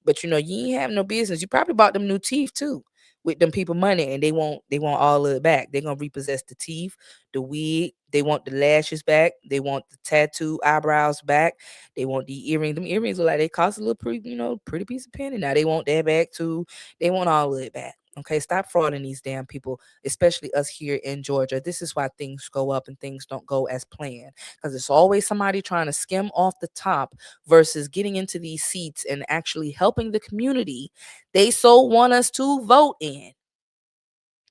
But you ain't have no business. You probably bought them new teeth too with them people money, and they want all of it back. They're gonna repossess the teeth, the wig, they want the lashes back, they want the tattoo eyebrows back, they want the earrings. Them earrings look like they cost a little pretty piece of penny. Now they want that back too. They want all of it back. Okay, stop frauding these damn people, especially us here in Georgia. This is why things go up and things don't go as planned, because it's always somebody trying to skim off the top versus getting into these seats and actually helping the community they so want us to vote in.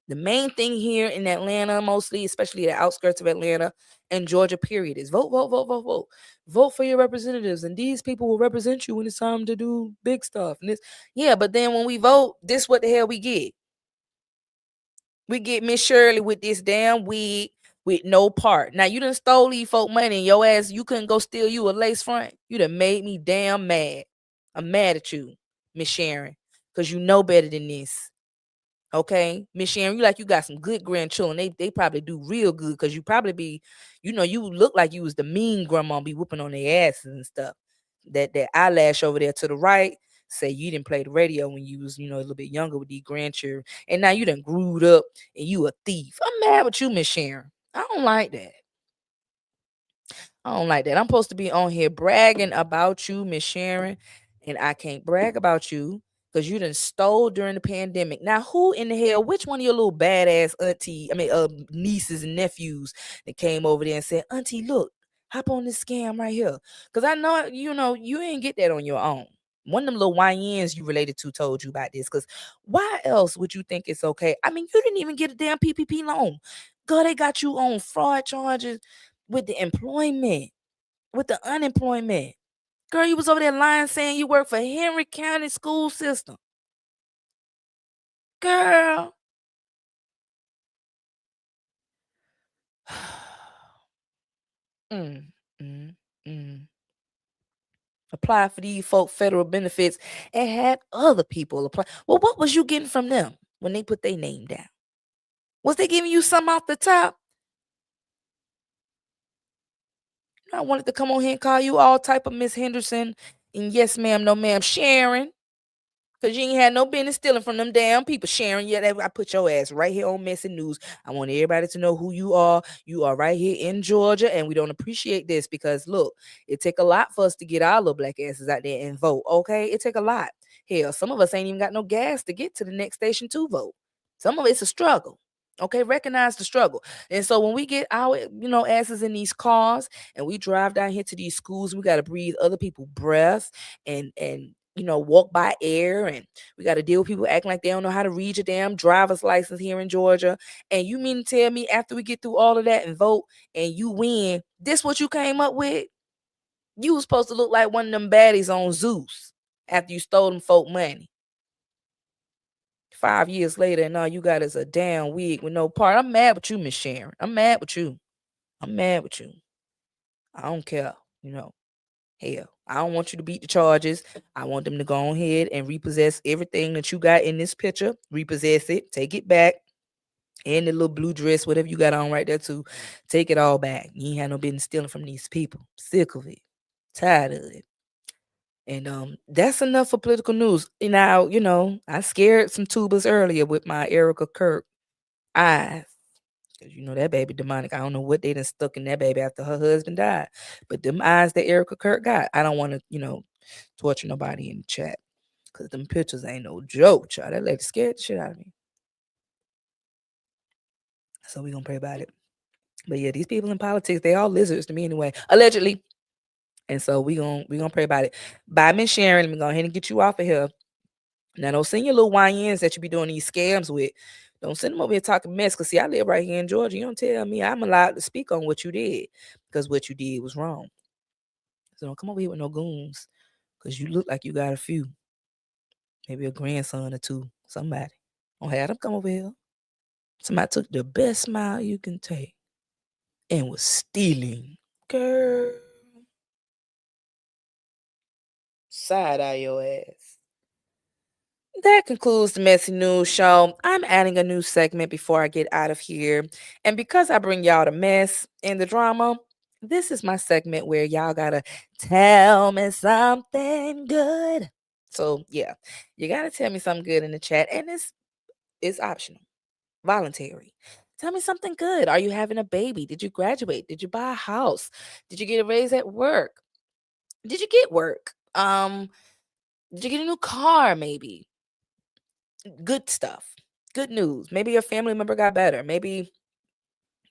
The main thing here in Atlanta, mostly, especially the outskirts of Atlanta and Georgia, period, is vote, vote, vote, vote, vote. Vote for your representatives, and these people will represent you when it's time to do big stuff. And this, yeah, but then when we vote, this what the hell we get. We get Miss Shirley with this damn wig with no part. Now you done stole these folk money and your ass, you couldn't go steal you a lace front. You done made me damn mad. I'm mad at you, Miss Sharon, because you know better than this. Okay, Miss Sharon, you like you got some good grandchildren. They probably do real good because you probably be, you look like you was the mean grandma be whooping on their asses and stuff. That eyelash over there to the right say you didn't play the radio when you was a little bit younger with these grandchildren, and now you done grewed up and you a thief. I'm mad with you, Miss Sharon. I don't like that. I don't like that. I'm supposed to be on here bragging about you, Miss Sharon, and I can't brag about you because you done stole during the pandemic. Now, who in the hell, which one of your little badass nieces and nephews that came over there and said, "Auntie, look, hop on this scam right here"? Because I know, you ain't get that on your own. One of them little YNs you related to told you about this. Because why else would you think it's okay? I mean, you didn't even get a damn PPP loan. Girl, they got you on fraud charges with the employment, with the unemployment. Girl, you was over there lying saying you work for Henry County School System. Girl. mm, mm, mm. Apply for these folk federal benefits and had other people apply. Well, what was you getting from them when they put their name down? Was they giving you some off the top? I wanted to come on here and call you all type of Miss Henderson and yes ma'am, no ma'am, Sharon. Cause you ain't had no business stealing from them damn people, Sharon. Yeah, I put your ass right here on Messy News. I want everybody to know who you are. You are right here in Georgia, and we don't appreciate this because look, it take a lot for us to get our little black asses out there and vote. Okay, it take a lot. Hell, some of us ain't even got no gas to get to the next station to vote. Some of it's a struggle. Okay, recognize the struggle. And so when we get our, asses in these cars and we drive down here to these schools, we got to breathe other people's breath and walk by air, and we got to deal with people acting like they don't know how to read your damn driver's license here in Georgia. And you mean to tell me after we get through all of that and vote and you win, this what you came up with? You was supposed to look like one of them baddies on Zeus after you stole them folk money. 5 years later, and all you got is a damn wig with no part. I'm mad with you, Miss Sharon. I'm mad with you. I'm mad with you. I don't care. Hell, I don't want you to beat the charges. I want them to go ahead and repossess everything that you got in this picture. Repossess it. Take it back. And the little blue dress, whatever you got on right there too. Take it all back. You ain't had no business stealing from these people. Sick of it. Tired of it. And that's enough for political news. Now, I scared some tubers earlier with my Erica Kirk eyes. Cause that baby demonic. I don't know what they done stuck in that baby after her husband died. But them eyes that Erica Kirk got, I don't want to, torture nobody in the chat. Cause them pictures ain't no joke, child. That lady scared the shit out of me. So we gonna pray about it. But yeah, these people in politics, they all lizards to me anyway. Allegedly. And so we gonna pray about it. Bye, Miss Sharon. Let me go ahead and get you off of here. Now don't send your little YNs that you be doing these scams with. Don't send them over here talking mess. Cause see, I live right here in Georgia. You don't tell me I'm allowed to speak on what you did. Because what you did was wrong. So don't come over here with no goons. Cause you look like you got a few. Maybe a grandson or two. Somebody. Don't have them come over here. Somebody took the best smile you can take and was stealing. Girl. Side eye your ass. That concludes the Messy News Show. I'm adding a new segment before I get out of here. And because I bring y'all the mess and the drama, this is my segment where y'all gotta tell me something good. So yeah, you gotta tell me something good in the chat. And it's optional, voluntary. Tell me something good. Are you having a baby? Did you graduate? Did you buy a house? Did you get a raise at work? Did you get work? Did you get a new car maybe? Good stuff. Good news. Maybe your family member got better. Maybe,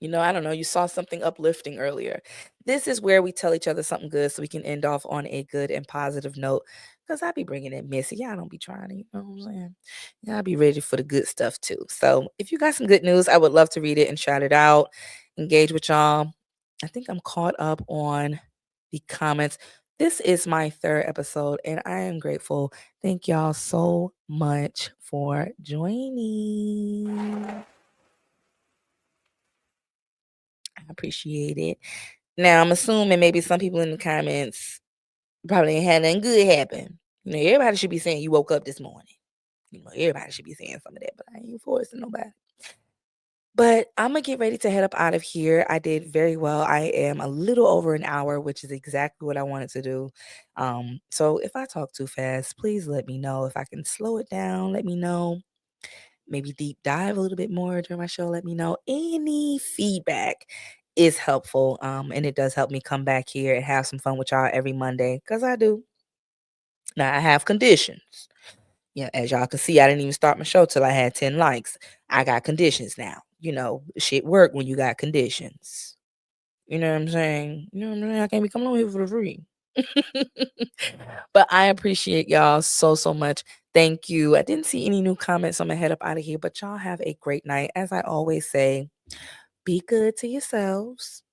I don't know, you saw something uplifting earlier. This is where we tell each other something good so we can end off on a good and positive note. Because I be bringing it messy. Y'all don't be trying to, you know what I'm saying? Y'all be ready for the good stuff too. So if you got some good news, I would love to read it and shout it out, engage with y'all. I think I'm caught up on the comments. This is my third episode, and I am grateful. Thank y'all so much for joining. I appreciate it. Now, I'm assuming maybe some people in the comments probably ain't had nothing good happen. Everybody should be saying you woke up this morning. Everybody should be saying some of that, but I ain't forcing nobody. But I'm going to get ready to head up out of here. I did very well. I am a little over an hour, which is exactly what I wanted to do. So if I talk too fast, please let me know. If I can slow it down, let me know. Maybe deep dive a little bit more during my show, let me know. Any feedback is helpful. And it does help me come back here and have some fun with y'all every Monday, because I do. Now, I have conditions. Yeah, as y'all can see, I didn't even start my show till I had 10 likes. I got conditions now. Shit work when you got conditions. You know what I'm saying? I can't be coming on here for free. But I appreciate y'all so, so much. Thank you. I didn't see any new comments. So I'm going to head up out of here. But y'all have a great night. As I always say, be good to yourselves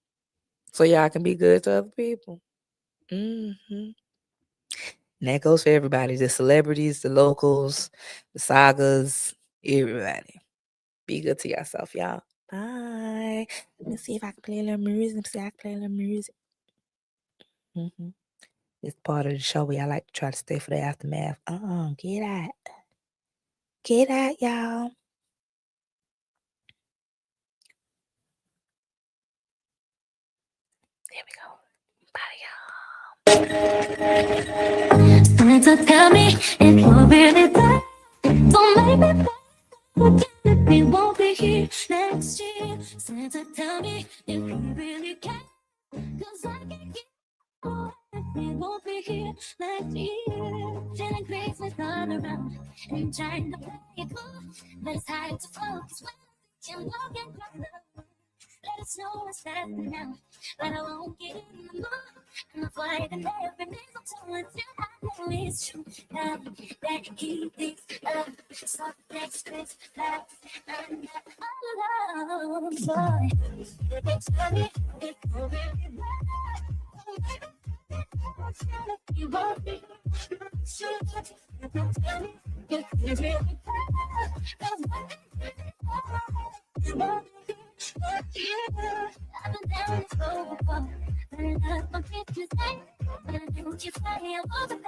so y'all can be good to other people. And that goes for everybody, the celebrities, the locals, the sagas, everybody. Be good to yourself, y'all. Bye. Let me see if I can play a little music. Let me see if I can play a little music. It's part of the show where I like to try to stay for the aftermath. Get out. Get out, y'all. There we go. Bye, y'all. So tell me if you're really bad. Don't make me forget we won't be here next year. Santa, tell me if you really care. Cause I can't get over if we won't be here next year. Feeling Christmas all around and trying to play it cool. But it's hard to focus when you're looking closer. Let us know what's happening now, but I won't get in the mood. I'm afraid that every day's a toll until I know it's true. That can keep things up, so next Christmas, I'm not alone, boy. Tell me if you're really bad. You won't be sure. Tell me if you're really bad. I've been down this road before, but I love my pictures, but I know what you're saying. I wasn't